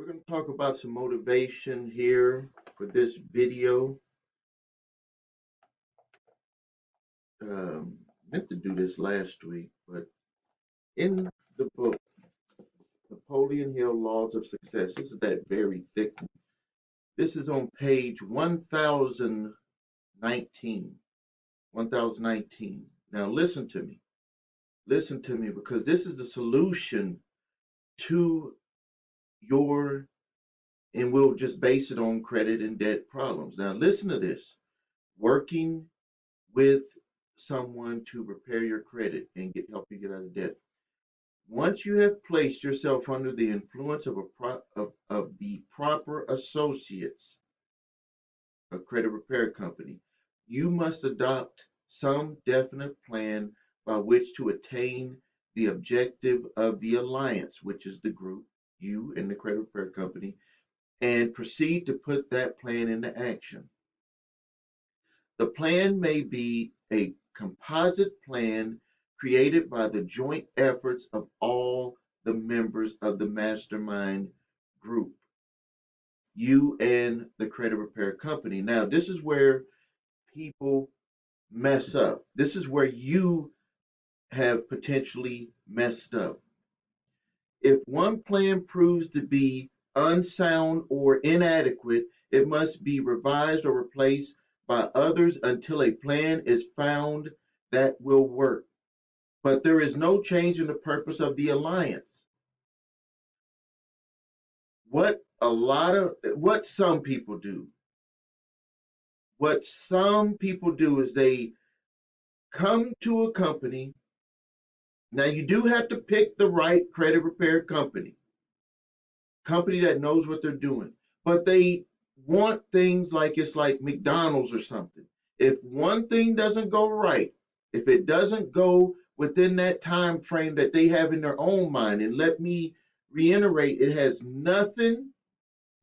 We're going to talk about some motivation here for this video. Meant to do this last week, but in the book, Napoleon Hill Laws of Success, this is that very thick one. This is on page 1019. 1019. Now listen to me. Listen to me because this is the solution to your, and we'll just base it on credit and debt problems. Now listen to this. Working with someone to repair your credit and help you get out of debt. Once you have placed yourself under the influence of the proper associates, a credit repair company, you must adopt some definite plan by which to attain the objective of the alliance, which is the group, you and the credit repair company, and proceed to put that plan into action. The plan may be a composite plan created by the joint efforts of all the members of the mastermind group, you and the credit repair company. Now, this is where people mess up. This is where you have potentially messed up. If one plan proves to be unsound or inadequate, it must be revised or replaced by others until a plan is found that will work. But there is no change in the purpose of the alliance. What some people do is they come to a company. Now you do have to pick the right credit repair company that knows what they're doing, but they want things like it's like McDonald's or something. If one thing doesn't go right, if it doesn't go within that time frame that they have in their own mind, and let me reiterate, it has nothing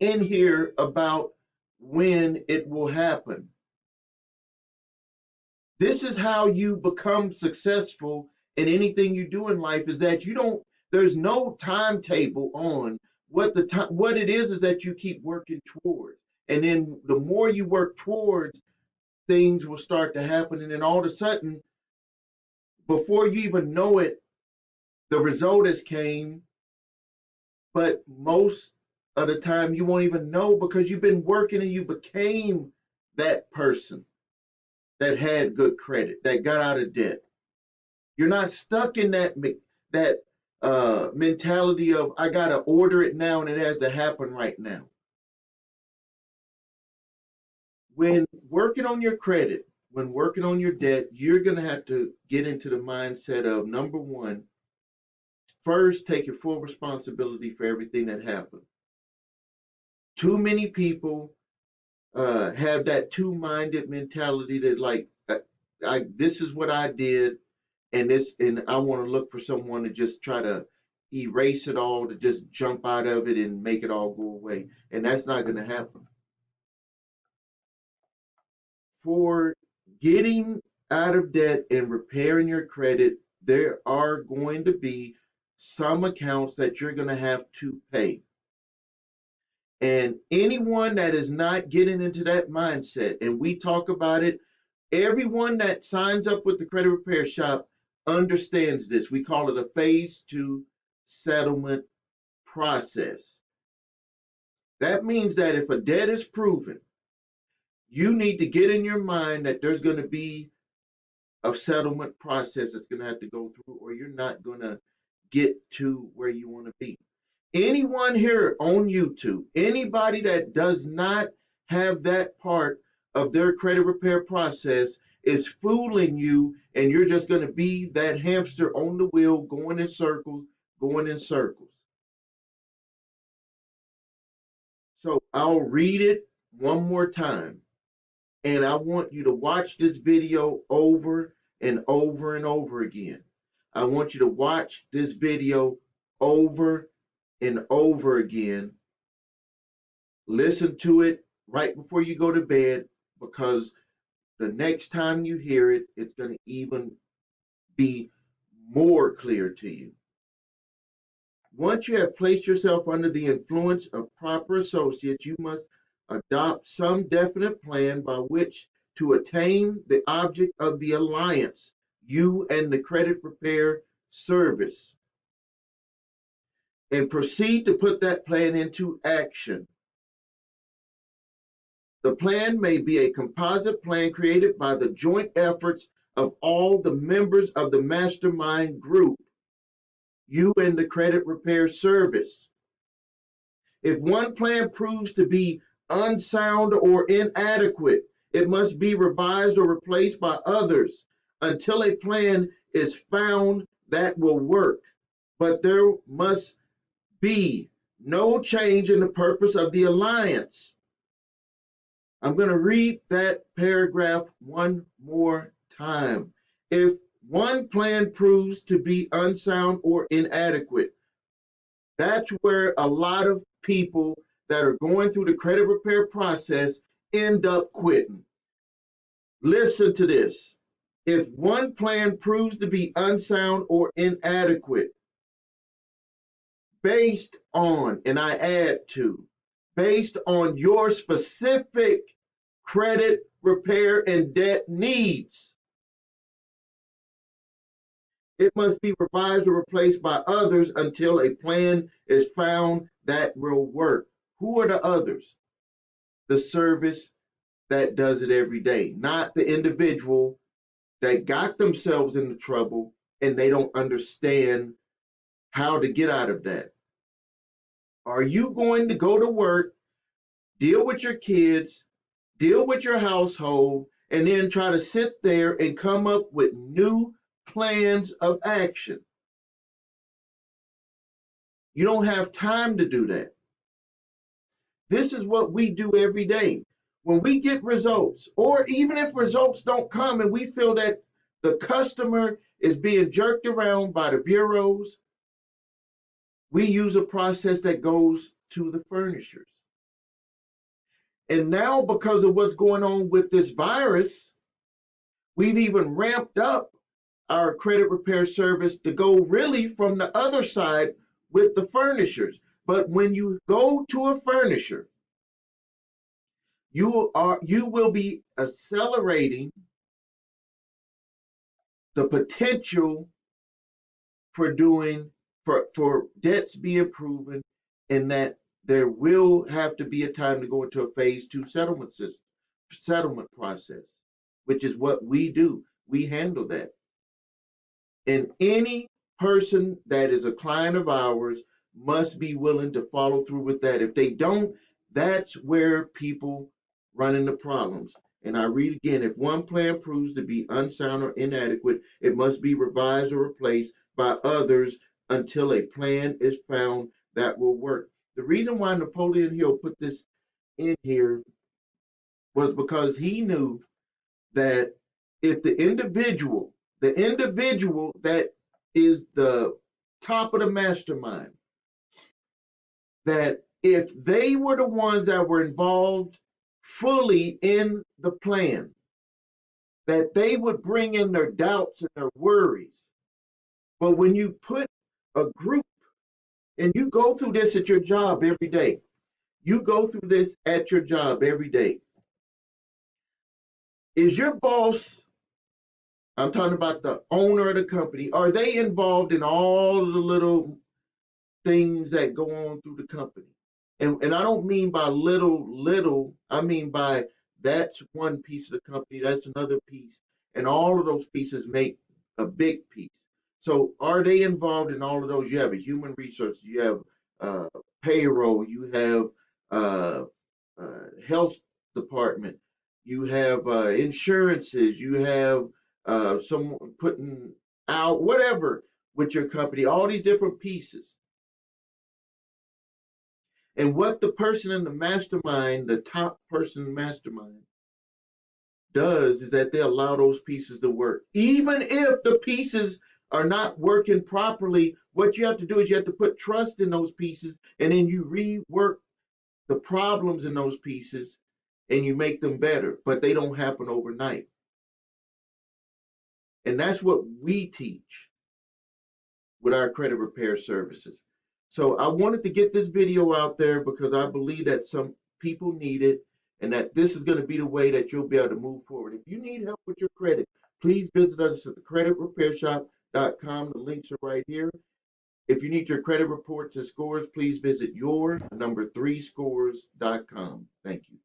in here about when it will happen. This is how you become successful in anything you do in life, is that there's no timetable on what it is that you keep working towards. And then the more you work towards, things will start to happen. And then all of a sudden, before you even know it, the result has came. But most of the time you won't even know because you've been working and you became that person that had good credit, that got out of debt. You're not stuck in that mentality of I gotta order it now and it has to happen right now. When working on your credit, when working on your debt, you're gonna have to get into the mindset of, number one, first take your full responsibility for everything that happened. Too many people have that two-minded mentality that like this is what I did, and I want to look for someone to just try to erase it all, to just jump out of it and make it all go away, and that's not going to happen. For getting out of debt and repairing your credit, there are going to be some accounts that you're going to have to pay. And anyone that is not getting into that mindset, and we talk about it, everyone that signs up with the credit repair shop understands this. We call it a phase 2 settlement process. That means that if a debt is proven, you need to get in your mind that there's going to be a settlement process that's going to have to go through, or you're not going to get to where you want to be. Anyone here on YouTube, anybody that does not have that part of their credit repair process is fooling you, and you're just going to be that hamster on the wheel going in circles, going in circles. So I'll read it one more time, and I want you to watch this video over and over and over again. I want you to watch this video over and over again. Listen to it right before you go to bed, because the next time you hear it, it's going to even be more clear to you. Once you have placed yourself under the influence of proper associates, you must adopt some definite plan by which to attain the object of the alliance, you and the credit repair service, and proceed to put that plan into action. The plan may be a composite plan created by the joint efforts of all the members of the mastermind group, you and the credit repair service. If one plan proves to be unsound or inadequate, it must be revised or replaced by others until a plan is found that will work. But there must be no change in the purpose of the alliance. I'm going to read that paragraph one more time. If one plan proves to be unsound or inadequate, that's where a lot of people that are going through the credit repair process end up quitting. Listen to this. If one plan proves to be unsound or inadequate, based on, and I add to, based on your specific credit repair and debt needs, it must be revised or replaced by others until a plan is found that will work. Who are the others? The service that does it every day, not the individual that got themselves into trouble and they don't understand how to get out of that. Are you going to go to work, deal with your kids, deal with your household, and then try to sit there and come up with new plans of action? You don't have time to do that. This is what we do every day. When we get results, or even if results don't come and we feel that the customer is being jerked around by the bureaus, we use a process that goes to the furnishers. And now, because of what's going on with this virus, we've even ramped up our credit repair service to go really from the other side with the furnishers. But when you go to a furnisher, you will be accelerating the potential for debts being proven, and that there will have to be a time to go into a phase two settlement process, which is what we do. We handle that. And any person that is a client of ours must be willing to follow through with that. If they don't, that's where people run into problems. And I read again, if one plan proves to be unsound or inadequate, it must be revised or replaced by others until a plan is found that will work. The reason why Napoleon Hill put this in here was because he knew that if the individual that is the top of the mastermind, that if they were the ones that were involved fully in the plan, that they would bring in their doubts and their worries. But when you put a group, and you go through this at your job every day, you go through this at your job every day. Is your boss, I'm talking about the owner of the company, are they involved in all the little things that go on through the company? And I don't mean by little, I mean by that's one piece of the company, that's another piece, and all of those pieces make a big piece. So are they involved in all of those? You have a human resources, you have payroll, you have uh, health department, you have insurances, you have someone putting out whatever with your company, all these different pieces. And what the person in the mastermind, the top person in the mastermind, does is that they allow those pieces to work. Even if the pieces are not working properly, what you have to do is you have to put trust in those pieces, and then you rework the problems in those pieces and you make them better, but they don't happen overnight. And that's what we teach with our credit repair services. So I wanted to get this video out there because I believe that some people need it and that this is going to be the way that you'll be able to move forward. If you need help with your credit, please visit us at thecreditrepairshop.com. The links are right here. If you need your credit reports and scores, please visit your number 3scores.com. Thank you.